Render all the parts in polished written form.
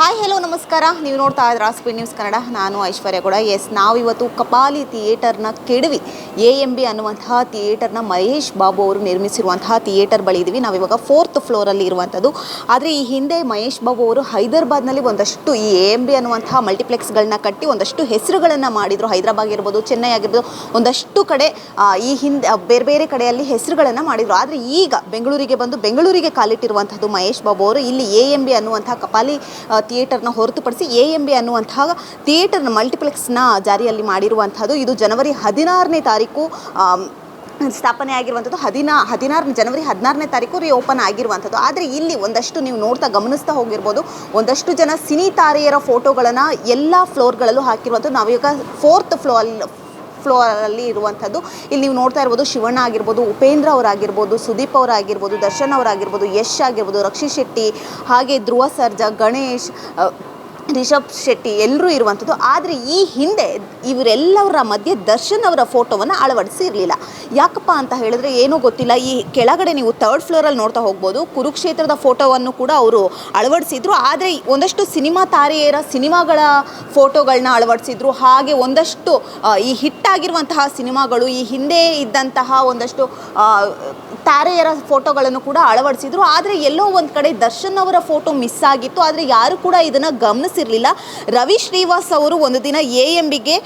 Hi hello ನಮಸ್ಕಾರ. ನೀವು ನೋಡ್ತಾ ಇದ್ದೀರಾ ಸ್ಪೀಡ್ ನ್ಯೂಸ್ ಕನ್ನಡ. ನಾನು ಐಶ್ವರ್ಯ ಕೂಡ. ನಾವಿವತ್ತು ಕಪಾಲಿ ಥಿಯೇಟರ್ನ ಕೆಡವಿ AMB ಅನ್ನುವಂತಹ ಥಿಯೇಟರ್ನ ಮಹೇಶ್ ಬಾಬು ಅವರು ನಿರ್ಮಿಸಿರುವಂತಹ ಥಿಯೇಟರ್ ಬಳಿ ಇದ್ದೀವಿ. ನಾವಿವಾಗ 4th ಫ್ಲೋರಲ್ಲಿ ಇರುವಂಥದ್ದು. ಆದರೆ ಈ ಹಿಂದೆ ಮಹೇಶ್ ಬಾಬು ಅವರು ಹೈದರಾಬಾದ್ನಲ್ಲಿ ಒಂದಷ್ಟು ಈ AMB ಅನ್ನುವಂತಹ ಮಲ್ಟಿಪ್ಲೆಕ್ಸ್ಗಳನ್ನ ಕಟ್ಟಿ ಒಂದಷ್ಟು ಹೆಸರುಗಳನ್ನು ಮಾಡಿದರು. ಹೈದರಾಬಾದ್ ಇರ್ಬೋದು, ಚೆನ್ನೈ ಆಗಿರ್ಬೋದು, ಒಂದಷ್ಟು ಕಡೆ ಈ ಹಿಂದೆ ಬೇರೆ ಬೇರೆ ಕಡೆಯಲ್ಲಿ ಹೆಸರುಗಳನ್ನು ಮಾಡಿದರು. ಆದರೆ ಈಗ ಬೆಂಗಳೂರಿಗೆ ಬಂದು ಬೆಂಗಳೂರಿಗೆ ಕಾಲಿಟ್ಟಿರುವಂಥದ್ದು ಮಹೇಶ್ ಬಾಬು ಅವರು. ಇಲ್ಲಿ AMB ಅನ್ನುವಂತಹ ಕಪಾಲಿ ಥಿಯೇಟರ್ನ ಹೊರತುಪಡಿಸಿ AMB ಅನ್ನುವಂತಹ ಥಿಯೇಟರ್ನ ಮಲ್ಟಿಪ್ಲೆಕ್ಸ್ನ ಜಾರಿಯಲ್ಲಿ ಮಾಡಿರುವಂಥದ್ದು. ಇದು ಜನವರಿ 16ನೇ ತಾರೀಕು ಸ್ಥಾಪನೆ ಆಗಿರುವಂಥದ್ದು. ಜನವರಿ 16ನೇ ತಾರೀಕು ಓಪನ್ ಆಗಿರುವಂಥದ್ದು. ಆದರೆ ಇಲ್ಲಿ ಒಂದಷ್ಟು ನೀವು ಗಮನಿಸ್ತಾ ಹೋಗಿರ್ಬೋದು, ಒಂದಷ್ಟು ಜನ ಸಿನಿ ತಾರೆಯರ ಫೋಟೋಗಳನ್ನು ಎಲ್ಲ ಫ್ಲೋರ್ಗಳಲ್ಲೂ ಹಾಕಿರುವಂಥದ್ದು. ನಾವೀಗ 4th ಫ್ಲೋರಲ್ಲಿ ಇರುವಂಥದ್ದು. ಇಲ್ಲಿ ನೀವು ನೋಡ್ತಾ ಇರ್ಬೋದು, ಶಿವಣ್ಣ ಆಗಿರ್ಬೋದು, ಉಪೇಂದ್ರ ಅವರಾಗಿರ್ಬೋದು, ಸುದೀಪ್ ಅವರಾಗಿರ್ಬೋದು, ದರ್ಶನ್ ಅವರಾಗಿರ್ಬೋದು, ಯಶ್ ಆಗಿರ್ಬೋದು, ರಕ್ಷಿತ್ ಶೆಟ್ಟಿ, ಹಾಗೆ ಧ್ರುವ ಸರ್ಜಾ, ಗಣೇಶ್, ರಿಷಬ್ ಶೆಟ್ಟಿ ಎಲ್ಲರೂ ಇರುವಂಥದ್ದು. ಆದರೆ ಈ ಹಿಂದೆ ಇವರೆಲ್ಲವರ ಮಧ್ಯೆ ದರ್ಶನ್ ಅವರ ಫೋಟೋವನ್ನು ಅಳವಡಿಸಿರಲಿಲ್ಲ. ಯಾಕಪ್ಪ ಅಂತ ಹೇಳಿದ್ರೆ ಏನೂ ಗೊತ್ತಿಲ್ಲ. ಈ ಕೆಳಗಡೆ ನೀವು 3rd ಫ್ಲೋರಲ್ಲಿ ನೋಡ್ತಾ ಹೋಗ್ಬೋದು, ಕುರುಕ್ಷೇತ್ರದ ಫೋಟೋವನ್ನು ಕೂಡ ಅವರು ಅಳವಡಿಸಿದ್ರು. ಆದರೆ ಒಂದಷ್ಟು ಸಿನಿಮಾ ತಾರೆಯರ ಸಿನಿಮಾಗಳ ಫೋಟೋಗಳನ್ನ ಅಳವಡಿಸಿದ್ರು. ಹಾಗೆ ಒಂದಷ್ಟು ಈ ಹಿಟ್ಟಾಗಿರುವಂತಹ ಸಿನಿಮಾಗಳು, ಈ ಹಿಂದೆ ಇದ್ದಂತಹ ಒಂದಷ್ಟು ತಾರೆಯರ ಫೋಟೋಗಳನ್ನು ಕೂಡ ಅಳವಡಿಸಿದ್ರು. ಆದರೆ ಎಲ್ಲೋ ಒಂದು ಕಡೆ ದರ್ಶನ್ ಅವರ ಫೋಟೋ ಮಿಸ್ ಆಗಿತ್ತು. ಆದರೆ ಯಾರು ಕೂಡ ಇದನ್ನು ಗಮನಿಸಿರಲಿಲ್ಲ. ರವಿ ಶ್ರೀವಾಸ್ ಅವರು ಒಂದು ದಿನ AMBಗೆ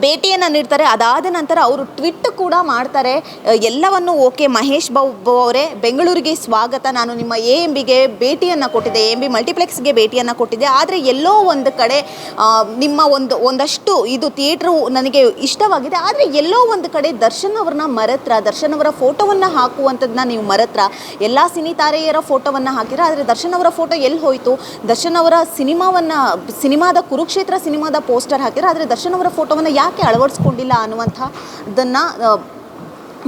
ಭೇಟಿಯನ್ನು ನೀಡ್ತಾರೆ. ಅದಾದ ನಂತರ ಅವರು ಟ್ವಿಟ್ ಕೂಡ ಮಾಡ್ತಾರೆ. ಎಲ್ಲವನ್ನು ಓಕೆ ಮಹೇಶ್ ಬಾಬು ಅವರೇ, ಬೆಂಗಳೂರಿಗೆ ಸ್ವಾಗತ. ನಾನು ನಿಮ್ಮ AMBಗೆ ಭೇಟಿಯನ್ನು ಕೊಟ್ಟಿದ್ದೆ, AMB ಮಲ್ಟಿಪ್ಲೆಕ್ಸ್ಗೆ ಭೇಟಿಯನ್ನು ಕೊಟ್ಟಿದ್ದೆ. ಆದರೆ ಎಲ್ಲೋ ಒಂದು ಕಡೆ ನಿಮ್ಮ ಒಂದಷ್ಟು ಇದು ಥಿಯೇಟ್ರು ನನಗೆ ಇಷ್ಟವಾಗಿದೆ. ಆದರೆ ಎಲ್ಲೋ ಒಂದು ಕಡೆ ದರ್ಶನ್ ಅವ್ರನ್ನ ಮರೆತ್ರ, ದರ್ಶನ್ ಅವರ ಫೋಟೋವನ್ನು ಹಾಕುವಂಥದ್ದನ್ನ ನೀವು ಮರೆತ್ರ. ಎಲ್ಲ ಸಿನಿ ತಾರೆಯರ ಫೋಟೋವನ್ನು ಹಾಕಿದ್ರೆ, ಆದರೆ ದರ್ಶನ್ ಅವರ ಫೋಟೋ ಎಲ್ಲಿ ಹೋಯಿತು? ದರ್ಶನ್ ಅವರ ಸಿನಿಮಾದ ಕುರುಕ್ಷೇತ್ರ ಸಿನಿಮಾದ ಪೋಸ್ಟರ್ ಹಾಕಿದ್ರೆ, ಆದರೆ ದರ್ಶನ್ ಅವರ ಫೋಟೋವನ್ನು ಯಾಕೆ ಅಳವಡಿಸ್ಕೊಂಡಿಲ್ಲ ಅನ್ನುವಂಥದ್ದನ್ನು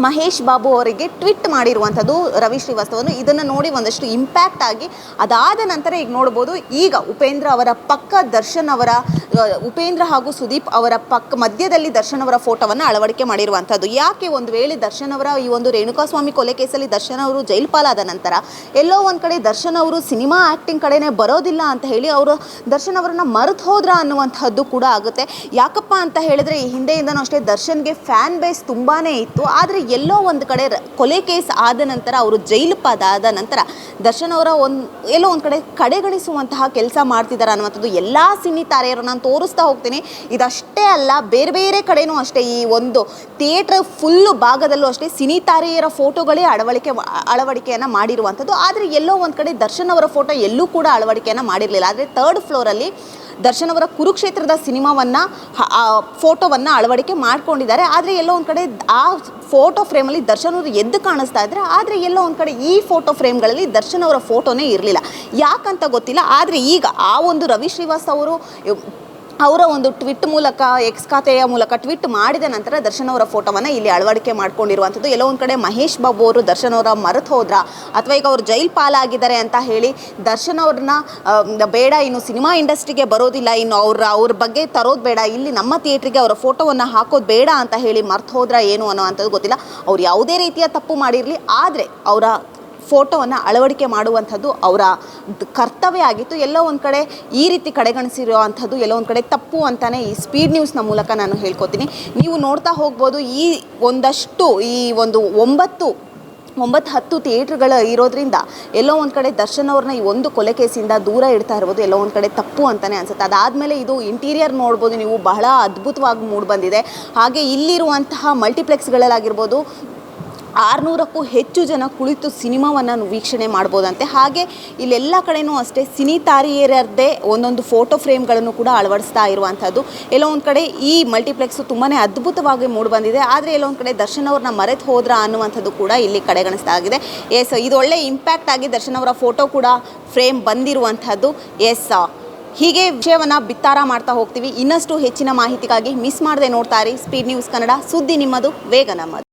ಮಹೇಶ್ ಬಾಬು ಅವರಿಗೆ ಟ್ವಿಟ್ ಮಾಡಿರುವಂಥದ್ದು ರವಿ ಶ್ರೀವಾಸ್ತವನು. ಇದನ್ನು ನೋಡಿ ಒಂದಷ್ಟು ಇಂಪ್ಯಾಕ್ಟ್ ಆಗಿ ಅದಾದ ನಂತರ ಈಗ ನೋಡ್ಬೋದು, ಈಗ ಉಪೇಂದ್ರ ಅವರ ಪಕ್ಕ ಉಪೇಂದ್ರ ಹಾಗೂ ಸುದೀಪ್ ಅವರ ಮಧ್ಯದಲ್ಲಿ ದರ್ಶನ್ ಅವರ ಫೋಟೋವನ್ನು ಅಳವಡಿಕೆ ಮಾಡಿರುವಂಥದ್ದು. ಯಾಕೆ? ಒಂದು ವೇಳೆ ದರ್ಶನ್ ಅವರ ಈ ಒಂದು ರೇಣುಕಾಸ್ವಾಮಿ ಕೊಲೆ ಕೇಸಲ್ಲಿ ದರ್ಶನ್ ಅವರು ಜೈಲು ಪಾಲಾದ ನಂತರ ಎಲ್ಲೋ ಒಂದು ಕಡೆ ದರ್ಶನ್ ಅವರು ಸಿನಿಮಾ ಆ್ಯಕ್ಟಿಂಗ್ ಕಡೆನೇ ಬರೋದಿಲ್ಲ ಅಂತ ಹೇಳಿ ಅವರು ದರ್ಶನ್ ಅವರನ್ನು ಮರೆತು ಹೋದ್ರ ಅನ್ನುವಂಥದ್ದು ಕೂಡ ಆಗುತ್ತೆ. ಯಾಕಪ್ಪ ಅಂತ ಹೇಳಿದ್ರೆ ಈ ಹಿಂದೆಯಿಂದನೂ ಅಷ್ಟೇ ದರ್ಶನ್ಗೆ ಫ್ಯಾನ್ ಬೇಸ್ ತುಂಬಾ ಇತ್ತು. ಆದರೆ ಎಲ್ಲೋ ಒಂದು ಕಡೆ ಕೊಲೆ ಕೇಸ್ ಆದ ನಂತರ ಅವರು ಜೈಲು ಪಾದಾದ ನಂತರ ದರ್ಶನ್ ಅವರ ಎಲ್ಲೋ ಒಂದು ಕಡೆ ಕಡೆಗಣಿಸುವಂತಹ ಕೆಲಸ ಮಾಡ್ತಿದ್ದಾರೆ ಅನ್ನುವಂಥದ್ದು ಎಲ್ಲ ಸಿನಿ ತಾರೆಯರು ನಾನು ತೋರಿಸ್ತಾ ಹೋಗ್ತೀನಿ. ಇದಷ್ಟೇ ಅಲ್ಲ, ಬೇರೆ ಬೇರೆ ಕಡೆನೂ ಅಷ್ಟೇ ಈ ಒಂದು ಥಿಯೇಟ್ರ್ ಫುಲ್ಲು ಭಾಗದಲ್ಲೂ ಅಷ್ಟೇ ಸಿನಿ ತಾರೆಯರ ಫೋಟೋಗಳೇ ಅಳವಡಿಕೆಯನ್ನು ಮಾಡಿರುವಂಥದ್ದು. ಆದರೆ ಎಲ್ಲೋ ಒಂದು ಕಡೆ ದರ್ಶನ್ ಅವರ ಫೋಟೋ ಎಲ್ಲೂ ಕೂಡ ಅಳವಡಿಕೆಯನ್ನು ಮಾಡಿರಲಿಲ್ಲ. ಆದರೆ 3rd ಫ್ಲೋರಲ್ಲಿ ದರ್ಶನ್ ಅವರ ಕುರುಕ್ಷೇತ್ರದ ಫೋಟೋವನ್ನು ಅಳವಡಿಕೆ ಮಾಡ್ಕೊಂಡಿದ್ದಾರೆ. ಆದರೆ ಎಲ್ಲೋ ಒಂದು ಕಡೆ ಆ ಫೋಟೋ ಫ್ರೇಮಲ್ಲಿ ದರ್ಶನ್ ಅವರು ಎದ್ದು ಕಾಣಿಸ್ತಾ ಇದ್ದಾರೆ. ಆದರೆ ಎಲ್ಲೋ ಒಂದು ಕಡೆ ಈ ಫೋಟೋ ಫ್ರೇಮ್ಗಳಲ್ಲಿ ದರ್ಶನ್ ಅವರ ಫೋಟೋನೇ ಇರಲಿಲ್ಲ. ಯಾಕಂತ ಗೊತ್ತಿಲ್ಲ. ಆದರೆ ಈಗ ಆ ಒಂದು ರವಿ ಶ್ರೀವಾಸ್ ಅವರ ಒಂದು ಟ್ವಿಟ್ ಮೂಲಕ, ಎಕ್ಸ್ ಖಾತೆಯ ಮೂಲಕ ಟ್ವಿಟ್ ಮಾಡಿದ ನಂತರ ದರ್ಶನ್ ಅವರ ಫೋಟೋವನ್ನು ಇಲ್ಲಿ ಅಳವಡಿಕೆ ಮಾಡ್ಕೊಂಡಿರುವಂಥದ್ದು. ಎಲ್ಲೋ ಒಂದು ಕಡೆ ಮಹೇಶ್ ಬಾಬು ಅವರು ದರ್ಶನ್ ಅವರ ಮರೆತು ಹೋದ್ರ, ಅಥವಾ ಈಗ ಅವರು ಜೈಲು ಪಾಲಾಗಿದ್ದಾರೆ ಅಂತ ಹೇಳಿ ದರ್ಶನ್ ಅವ್ರನ್ನ ಬೇಡ, ಇನ್ನು ಸಿನಿಮಾ ಇಂಡಸ್ಟ್ರಿಗೆ ಬರೋದಿಲ್ಲ, ಇನ್ನು ಅವ್ರ ಬಗ್ಗೆ ತರೋದು ಬೇಡ, ಇಲ್ಲಿ ನಮ್ಮ ಥಿಯೇಟ್ರಿಗೆ ಅವರ ಫೋಟೋವನ್ನು ಹಾಕೋದು ಬೇಡ ಅಂತ ಹೇಳಿ ಮರೆತು ಹೋದ್ರ ಏನು ಅನ್ನೋವಂಥದ್ದು ಗೊತ್ತಿಲ್ಲ. ಅವ್ರು ಯಾವುದೇ ರೀತಿಯ ತಪ್ಪು ಮಾಡಿರಲಿ, ಆದರೆ ಅವರ ಫೋಟೋವನ್ನು ಅಳವಡಿಕೆ ಮಾಡುವಂಥದ್ದು ಅವರ ಕರ್ತವ್ಯ ಆಗಿತ್ತು. ಎಲ್ಲೋ ಒಂದು ಕಡೆ ಈ ರೀತಿ ಕಡೆಗಣಿಸಿರುವಂಥದ್ದು ಎಲ್ಲೋ ಒಂದು ಕಡೆ ತಪ್ಪು ಅಂತಲೇ ಈ ಸ್ಪೀಡ್ ನ್ಯೂಸ್ನ ಮೂಲಕ ನಾನು ಹೇಳ್ಕೊತೀನಿ. ನೀವು ನೋಡ್ತಾ ಹೋಗ್ಬೋದು, ಈ ಒಂದು 9-10 ಥಿಯೇಟ್ರ್ಗಳು ಇರೋದ್ರಿಂದ ಎಲ್ಲೋ ಒಂದು ಕಡೆ ದರ್ಶನ್ ಅವ್ರನ್ನ ಈ ಒಂದು ಕೊಲೆ ಕೇಸಿಂದ ದೂರ ಇಡ್ತಾ ಇರ್ಬೋದು. ಎಲ್ಲೋ ಒಂದು ಕಡೆ ತಪ್ಪು ಅಂತಲೇ ಅನಿಸುತ್ತೆ. ಅದಾದಮೇಲೆ ಇದು ಇಂಟೀರಿಯರ್ ನೋಡ್ಬೋದು ನೀವು, ಬಹಳ ಅದ್ಭುತವಾಗಿ ಮೂಡಿಬಂದಿದೆ. ಹಾಗೆ ಇಲ್ಲಿರುವಂತಹ ಮಲ್ಟಿಪ್ಲೆಕ್ಸ್ಗಳಲ್ಲಾಗಿರ್ಬೋದು 600ಕ್ಕೂ ಹೆಚ್ಚು ಜನ ಕುಳಿತು ಸಿನಿಮಾವನ್ನು ವೀಕ್ಷಣೆ ಮಾಡ್ಬೋದಂತೆ. ಹಾಗೆ ಇಲ್ಲೆಲ್ಲ ಕಡೆನೂ ಅಷ್ಟೇ ಸಿನಿ ತಾರೆಯರದ್ದೇ ಒಂದೊಂದು ಫೋಟೋ ಫ್ರೇಮ್ಗಳನ್ನು ಕೂಡ ಅಳವಡಿಸ್ತಾ ಇರುವಂಥದ್ದು. ಎಲ್ಲೋ ಒಂದು ಕಡೆ ಈ ಮಲ್ಟಿಪ್ಲೆಕ್ಸು ತುಂಬಾ ಅದ್ಭುತವಾಗಿ ಮೂಡಿಬಂದಿದೆ. ಆದರೆ ಎಲ್ಲೋ ಒಂದು ಕಡೆ ದರ್ಶನ್ ಅವ್ರನ್ನ ಮರೆತು ಹೋದ್ರ ಅನ್ನುವಂಥದ್ದು ಕೂಡ ಇಲ್ಲಿ ಕಡೆಗಣಿಸ್ತಾ ಆಗಿದೆ. ಇದು ಒಳ್ಳೆ ಇಂಪ್ಯಾಕ್ಟ್ ಆಗಿ ದರ್ಶನ್ ಅವರ ಫೋಟೋ ಕೂಡ ಫ್ರೇಮ್ ಬಂದಿರುವಂಥದ್ದು. ಹೀಗೆ ವಿಷಯವನ್ನು ಬಿತ್ತಾರ ಮಾಡ್ತಾ ಹೋಗ್ತೀವಿ. ಇನ್ನಷ್ಟು ಹೆಚ್ಚಿನ ಮಾಹಿತಿಗಾಗಿ ಮಿಸ್ ಮಾಡದೆ ನೋಡ್ತಾ ಇರಿ ಸ್ಪೀಡ್ ನ್ಯೂಸ್ ಕನ್ನಡ. ಸುದ್ದಿ ನಿಮ್ಮದು, ವೇಗ ನಮ್ಮದು.